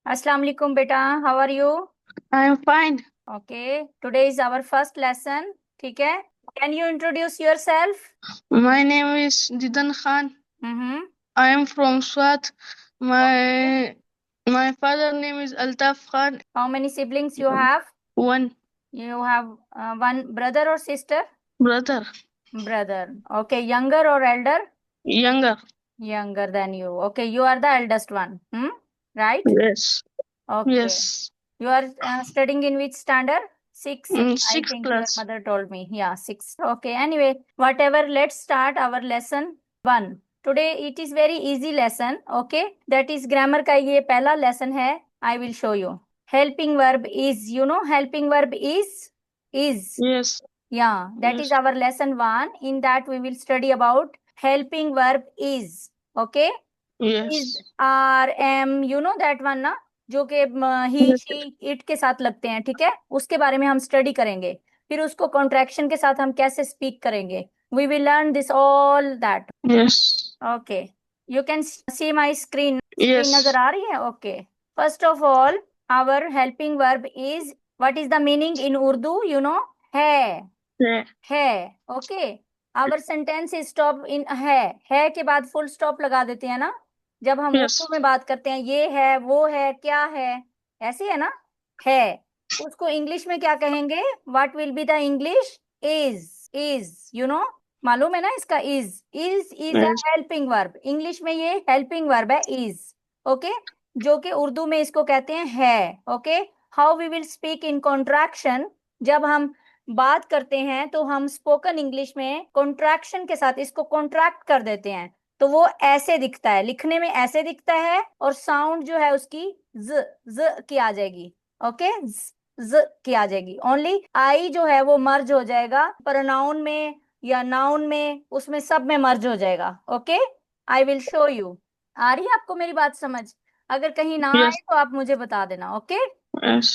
अस्सलाम वालेकुम बेटा, how are you? I'm fine. Okay, today is our first lesson. ठीक है, can you introduce yourself? My name is Didan Khan. Hmm. I am from Swat. My father name is Altaf Khan. How many siblings you have? One you have one brother और sister? brother, brother. Okay, younger और elder? younger. Younger than you. Okay, you are the eldest one. Right. Yes, okay. yes. You are studying in which standard? Six, I Sixth think your class. mother told me. Yeah, six. Okay. Anyway, whatever, let's start our lesson one. Today it is very easy lesson. Okay. That is grammar का ये पहला lesson है. I will show you. Helping verb is, helping verb is. Yes, Yeah, that is yes, our lesson one. In that we will study about helping verb is. Okay. Is, yes. are, am, that one ना, जो कि ही Yes, she it के साथ लगते हैं. ठीक है, उसके बारे में हम स्टडी करेंगे. फिर उसको कॉन्ट्रैक्शन के साथ हम कैसे स्पीक करेंगे. We will learn this all that. yes, okay. You can see my screen. Screen नजर yes. आ रही है? Okay. First of all, our helping verb is, what is the meaning in Urdu? है. Yeah, है. Okay. Our sentence is stop इन है के बाद फुल स्टॉप लगा देते हैं ना, जब हम उर्दू yes, में बात करते हैं. ये है, वो है, क्या है, ऐसे है ना. है. उसको इंग्लिश में क्या कहेंगे? What will be the English? Is मालूम है ना इसका? Is a yes, helping verb. English में ये हेल्पिंग वर्ब है, इज. ओके. जो कि उर्दू में इसको कहते हैं है. Okay. How we will speak in contraction? जब हम बात करते हैं तो हम स्पोकन इंग्लिश में कॉन्ट्रैक्शन के साथ इसको कॉन्ट्रैक्ट कर देते हैं. तो वो ऐसे दिखता है, लिखने में ऐसे दिखता है, और साउंड जो है उसकी ज की आ जाएगी. ओके. ज की आ जाएगी. ओनली आई जो है वो मर्ज हो जाएगा प्रोनाउन में या नाउन में, उसमें सब में मर्ज हो जाएगा. Okay. I will show you. आ रही है आपको मेरी बात समझ? अगर कहीं ना आए yes, तो आप मुझे बता देना. ओके. yes.